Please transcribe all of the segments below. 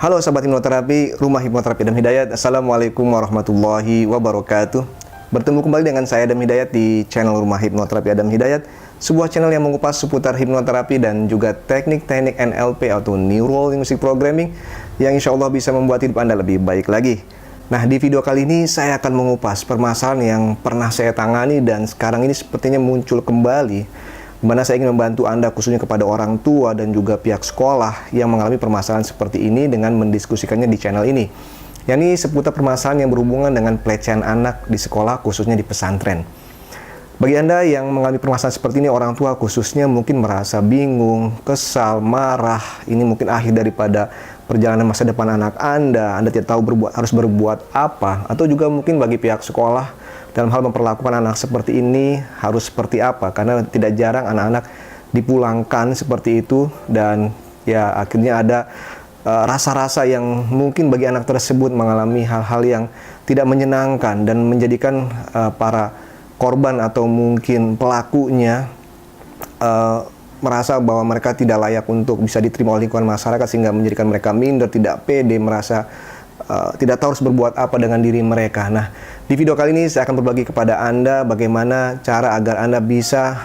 Halo sahabat hipnoterapi, Rumah Hipnoterapi Adam Hidayat. Assalamualaikum warahmatullahi wabarakatuh. Bertemu kembali dengan saya Adam Hidayat di channel Rumah Hipnoterapi Adam Hidayat, sebuah channel yang mengupas seputar hipnoterapi dan juga teknik-teknik NLP atau Neuro Linguistic Programming yang insya Allah bisa membuat hidup Anda lebih baik lagi. Nah, di video kali ini saya akan mengupas permasalahan yang pernah saya tangani dan sekarang ini sepertinya muncul kembali, di mana saya ingin membantu Anda khususnya kepada orang tua dan juga pihak sekolah yang mengalami permasalahan seperti ini dengan mendiskusikannya di channel ini. Yakni seputar permasalahan yang berhubungan dengan pelecehan anak di sekolah khususnya di pesantren. Bagi Anda yang mengalami permasalahan seperti ini, orang tua khususnya mungkin merasa bingung, kesal, marah. Ini mungkin akhir daripada perjalanan masa depan anak Anda tidak tahu harus berbuat apa. Atau juga mungkin bagi pihak sekolah, dalam hal memperlakukan anak seperti ini harus seperti apa, karena tidak jarang anak-anak dipulangkan seperti itu dan ya akhirnya ada rasa-rasa yang mungkin bagi anak tersebut mengalami hal-hal yang tidak menyenangkan dan menjadikan para korban atau mungkin pelakunya merasa bahwa mereka tidak layak untuk bisa diterima oleh lingkungan masyarakat, sehingga menjadikan mereka minder, tidak pede, merasa tidak tahu harus berbuat apa dengan diri mereka. Nah, di video kali ini saya akan berbagi kepada Anda bagaimana cara agar Anda bisa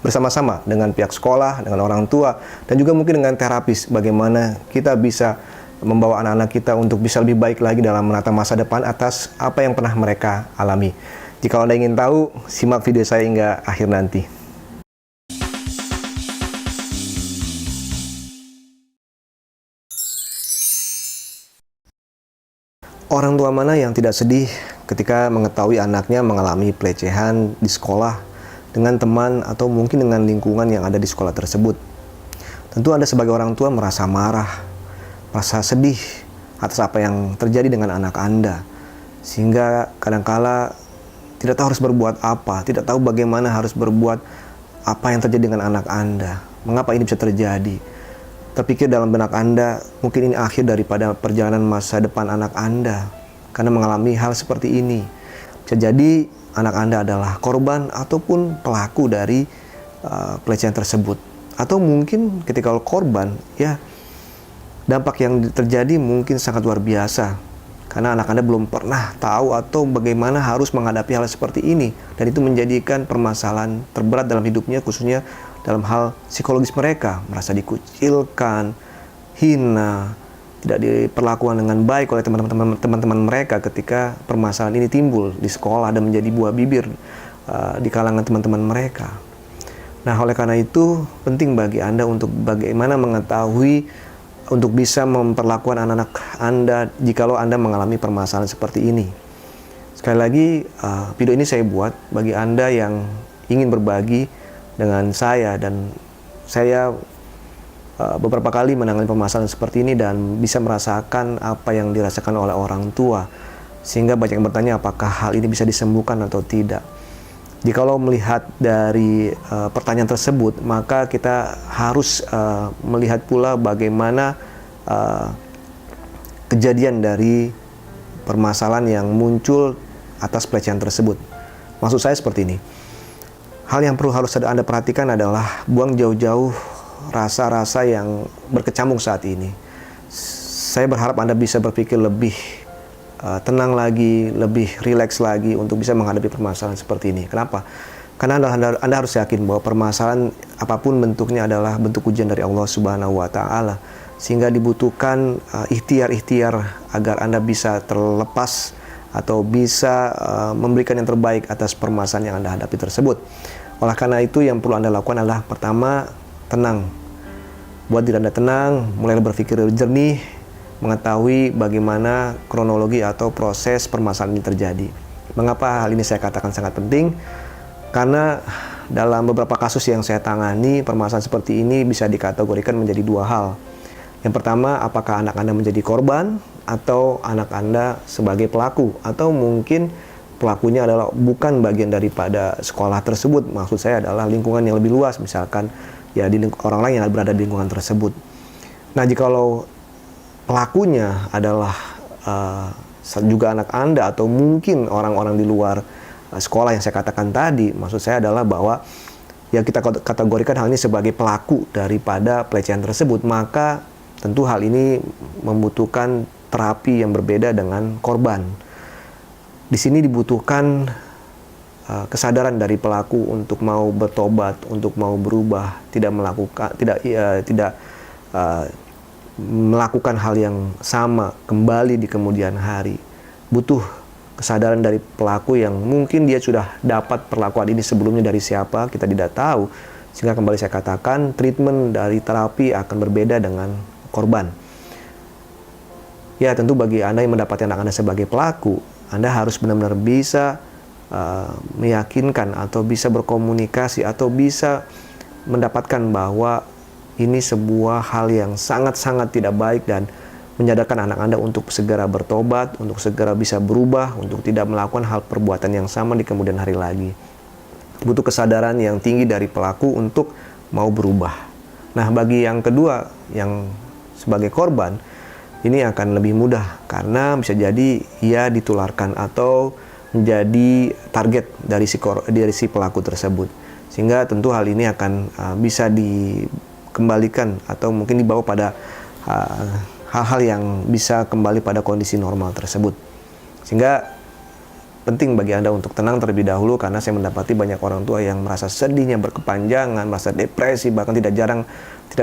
bersama-sama dengan pihak sekolah, dengan orang tua, dan juga mungkin dengan terapis, bagaimana kita bisa membawa anak-anak kita untuk bisa lebih baik lagi dalam menata masa depan atas apa yang pernah mereka alami. Jika Anda ingin tahu, simak video saya hingga akhir nanti. Orang tua mana yang tidak sedih ketika mengetahui anaknya mengalami pelecehan di sekolah dengan teman atau mungkin dengan lingkungan yang ada di sekolah tersebut? Tentu Anda sebagai orang tua merasa marah, merasa sedih atas apa yang terjadi dengan anak Anda, sehingga kadangkala tidak tahu harus berbuat apa, tidak tahu bagaimana harus berbuat apa yang terjadi dengan anak Anda. Mengapa ini bisa terjadi? Terpikir dalam benak Anda, mungkin ini akhir daripada perjalanan masa depan anak Anda karena mengalami hal seperti ini. Bisa jadi anak Anda adalah korban ataupun pelaku dari pelecehan tersebut. Atau mungkin ketika korban, ya dampak yang terjadi mungkin sangat luar biasa. Karena anak Anda belum pernah tahu atau bagaimana harus menghadapi hal seperti ini. Dan itu menjadikan permasalahan terberat dalam hidupnya, khususnya dalam hal psikologis mereka, merasa dikucilkan, hina, tidak diperlakukan dengan baik oleh teman-teman mereka ketika permasalahan ini timbul di sekolah dan menjadi buah bibir di kalangan teman-teman mereka. Nah, oleh karena itu penting bagi Anda untuk bagaimana mengetahui untuk bisa memperlakukan anak-anak Anda jikalau Anda mengalami permasalahan seperti ini. Sekali lagi, video ini saya buat bagi Anda yang ingin berbagi dengan saya, dan saya beberapa kali menangani permasalahan seperti ini dan bisa merasakan apa yang dirasakan oleh orang tua, sehingga banyak yang bertanya apakah hal ini bisa disembuhkan atau tidak. Jikalau melihat dari pertanyaan tersebut, maka kita harus melihat pula bagaimana kejadian dari permasalahan yang muncul atas pelecehan tersebut. Maksud saya seperti ini. Hal yang harus Anda perhatikan adalah buang jauh-jauh rasa-rasa yang berkecamuk saat ini. Saya berharap Anda bisa berpikir lebih tenang lagi, lebih rileks lagi untuk bisa menghadapi permasalahan seperti ini. Kenapa? Karena Anda harus yakin bahwa permasalahan apapun bentuknya adalah bentuk ujian dari Allah Subhanahu wa Ta'ala, sehingga dibutuhkan ikhtiar-ikhtiar agar Anda bisa terlepas atau bisa memberikan yang terbaik atas permasalahan yang Anda hadapi tersebut. Oleh karena itu, yang perlu Anda lakukan adalah pertama, tenang. Buat diri Anda tenang, mulai berpikir jernih, mengetahui bagaimana kronologi atau proses permasalahan ini terjadi. Mengapa hal ini saya katakan sangat penting? Karena dalam beberapa kasus yang saya tangani, permasalahan seperti ini bisa dikategorikan menjadi dua hal. Yang pertama, apakah anak Anda menjadi korban atau anak Anda sebagai pelaku, atau mungkin pelakunya adalah bukan bagian daripada sekolah tersebut. Maksud saya adalah lingkungan yang lebih luas, misalkan ya orang lain yang berada di lingkungan tersebut. Nah, jikalau pelakunya adalah juga anak Anda atau mungkin orang-orang di luar sekolah yang saya katakan tadi, maksud saya adalah bahwa ya kita kategorikan hal ini sebagai pelaku daripada pelecehan tersebut, maka tentu hal ini membutuhkan terapi yang berbeda dengan korban. Di sini dibutuhkan kesadaran dari pelaku untuk mau bertobat, untuk mau berubah, tidak melakukan hal yang sama kembali di kemudian hari. Butuh kesadaran dari pelaku yang mungkin dia sudah dapat perlakuan ini sebelumnya dari siapa, kita tidak tahu. Sehingga kembali saya katakan, treatment dari terapi akan berbeda dengan korban. Ya, tentu bagi Anda yang mendapati anak Anda sebagai pelaku, Anda harus benar-benar bisa meyakinkan atau bisa berkomunikasi atau bisa mendapatkan bahwa ini sebuah hal yang sangat-sangat tidak baik dan menyadarkan anak Anda untuk segera bertobat, untuk segera bisa berubah, untuk tidak melakukan hal perbuatan yang sama di kemudian hari lagi. Butuh kesadaran yang tinggi dari pelaku untuk mau berubah. Nah, bagi yang kedua, yang sebagai korban, ini akan lebih mudah karena bisa jadi ia ditularkan atau menjadi target dari si pelaku tersebut. Sehingga tentu hal ini akan bisa dikembalikan atau mungkin dibawa pada hal-hal yang bisa kembali pada kondisi normal tersebut. Sehingga penting bagi Anda untuk tenang terlebih dahulu, karena saya mendapati banyak orang tua yang merasa sedihnya berkepanjangan, merasa depresi, bahkan tidak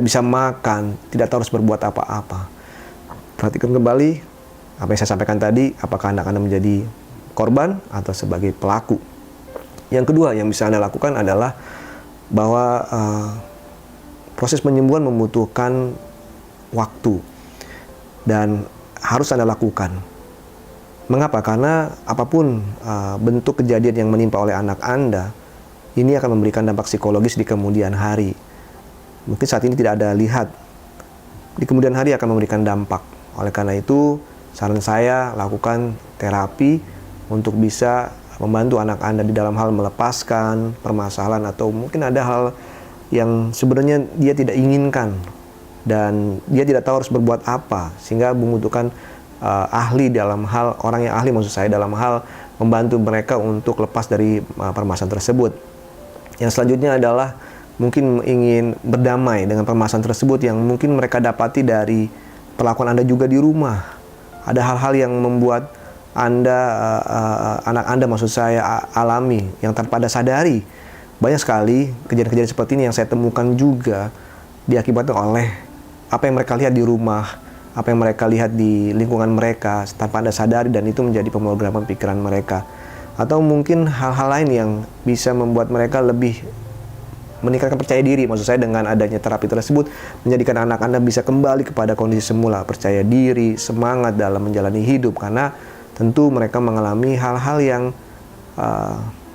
bisa makan, tidak tahu harus berbuat apa-apa. Perhatikan kembali apa yang saya sampaikan tadi, apakah anak Anda menjadi korban atau sebagai pelaku. Yang kedua yang bisa Anda lakukan adalah bahwa proses penyembuhan membutuhkan waktu dan harus Anda lakukan. Mengapa? Karena apapun bentuk kejadian yang menimpa oleh anak Anda, ini akan memberikan dampak psikologis di kemudian hari. Mungkin saat ini tidak ada lihat, di kemudian hari akan memberikan dampak. Oleh karena itu, saran saya lakukan terapi untuk bisa membantu anak Anda di dalam hal melepaskan permasalahan atau mungkin ada hal yang sebenarnya dia tidak inginkan dan dia tidak tahu harus berbuat apa, sehingga membutuhkan ahli dalam hal, orang yang ahli maksud saya dalam hal membantu mereka untuk lepas dari permasalahan tersebut. Yang selanjutnya adalah mungkin ingin berdamai dengan permasalahan tersebut yang mungkin mereka dapati dari perlakuan Anda juga di rumah. Ada hal-hal yang membuat anak Anda maksud saya alami yang tanpa Anda sadari. Banyak sekali kejadian-kejadian seperti ini yang saya temukan juga diakibatkan oleh apa yang mereka lihat di rumah, apa yang mereka lihat di lingkungan mereka tanpa Anda sadari, dan itu menjadi pemrograman pikiran mereka. Atau mungkin hal-hal lain yang bisa membuat mereka lebih meningkatkan percaya diri, maksud saya dengan adanya terapi tersebut menjadikan anak Anda bisa kembali kepada kondisi semula, percaya diri, semangat dalam menjalani hidup, karena tentu mereka mengalami hal-hal yang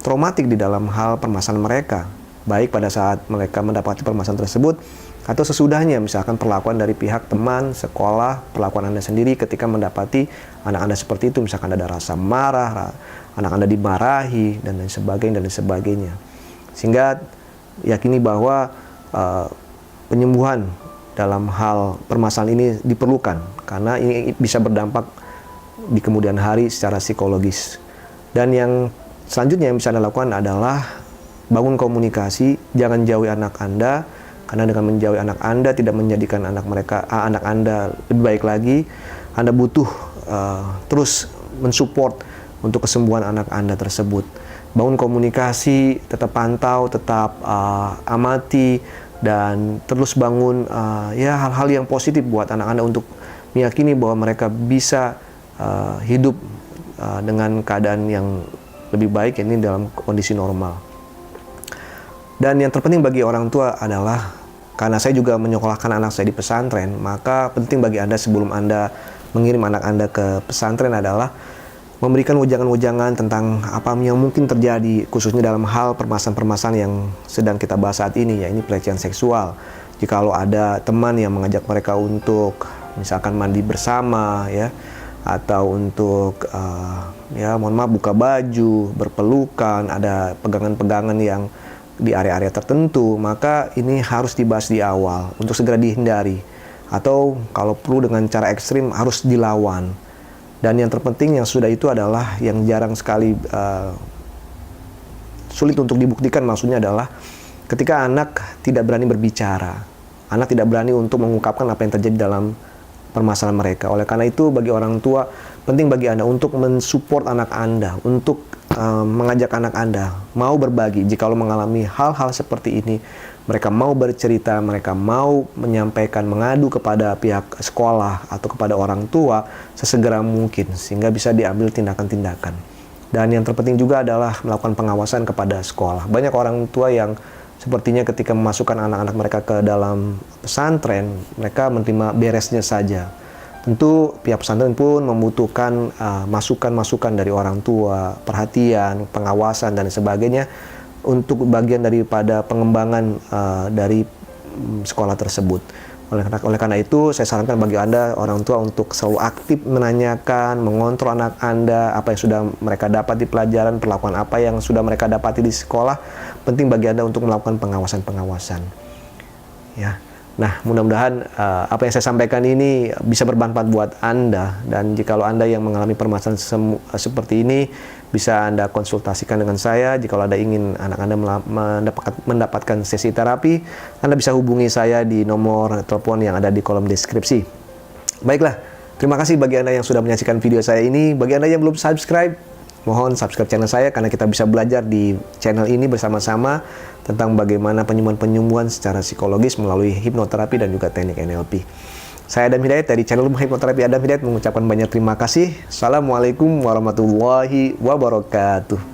traumatik di dalam hal permasalahan mereka, baik pada saat mereka mendapati permasalahan tersebut atau sesudahnya, misalkan perlakuan dari pihak teman, sekolah, perlakuan Anda sendiri ketika mendapati anak Anda seperti itu, misalkan ada rasa marah, anak Anda dimarahi, dan lain sebagainya. Sehingga yakini bahwa penyembuhan dalam hal permasalahan ini diperlukan, karena ini bisa berdampak di kemudian hari secara psikologis. Dan yang selanjutnya yang bisa Anda lakukan adalah bangun komunikasi, jangan jauhi anak Anda, karena dengan menjauhi anak Anda tidak menjadikan anak Anda lebih baik lagi. Anda butuh terus mensupport untuk kesembuhan anak Anda tersebut. Bangun komunikasi, tetap pantau, tetap amati, dan terus bangun hal-hal yang positif buat anak Anda untuk meyakini bahwa mereka bisa hidup dengan keadaan yang lebih baik, ini dalam kondisi normal. Dan yang terpenting bagi orang tua adalah, karena saya juga menyekolahkan anak saya di pesantren, maka penting bagi Anda sebelum Anda mengirim anak Anda ke pesantren adalah memberikan wejangan-wejangan tentang apa yang mungkin terjadi, khususnya dalam hal permasalahan-permasalahan yang sedang kita bahas saat ini, ya ini pelecehan seksual. Jikalau ada teman yang mengajak mereka untuk misalkan mandi bersama, ya, atau untuk mohon maaf buka baju, berpelukan, ada pegangan-pegangan yang di area-area tertentu, maka ini harus dibahas di awal untuk segera dihindari, atau kalau perlu dengan cara ekstrim harus dilawan. Dan yang terpenting yang sudah itu adalah yang jarang sekali sulit untuk dibuktikan, maksudnya adalah ketika anak tidak berani berbicara Anak tidak berani untuk mengungkapkan apa yang terjadi dalam permasalahan mereka. Oleh karena itu, bagi orang tua, penting bagi Anda untuk mensupport anak Anda, untuk mengajak anak Anda mau berbagi. Jika mengalami hal-hal seperti ini, mereka mau bercerita, mereka mau menyampaikan, mengadu kepada pihak sekolah atau kepada orang tua sesegera mungkin, sehingga bisa diambil tindakan-tindakan. Dan yang terpenting juga adalah melakukan pengawasan kepada sekolah. Banyak orang tua yang sepertinya ketika memasukkan anak-anak mereka ke dalam pesantren, mereka menerima beresnya saja. Tentu pihak pesantren pun membutuhkan masukan-masukan dari orang tua, perhatian, pengawasan, dan sebagainya untuk bagian daripada pengembangan dari sekolah tersebut. Oleh karena itu, saya sarankan bagi Anda, orang tua, untuk selalu aktif menanyakan, mengontrol anak Anda, apa yang sudah mereka dapat di pelajaran, perlakuan apa yang sudah mereka dapati di sekolah. Penting bagi Anda untuk melakukan pengawasan-pengawasan. Ya. Nah, mudah-mudahan apa yang saya sampaikan ini bisa bermanfaat buat Anda. Dan jika Anda yang mengalami permasalahan seperti ini, bisa Anda konsultasikan dengan saya. Jika Anda ingin anak Anda mendapatkan sesi terapi, Anda bisa hubungi saya di nomor telepon yang ada di kolom deskripsi. Baiklah, terima kasih bagi Anda yang sudah menyaksikan video saya ini. Bagi Anda yang belum subscribe, mohon subscribe channel saya, karena kita bisa belajar di channel ini bersama-sama tentang bagaimana penyembuhan-penyembuhan secara psikologis melalui hipnoterapi dan juga teknik NLP. Saya Adam Hidayat dari channel Hipnoterapi Adam Hidayat mengucapkan banyak terima kasih. Assalamualaikum warahmatullahi wabarakatuh.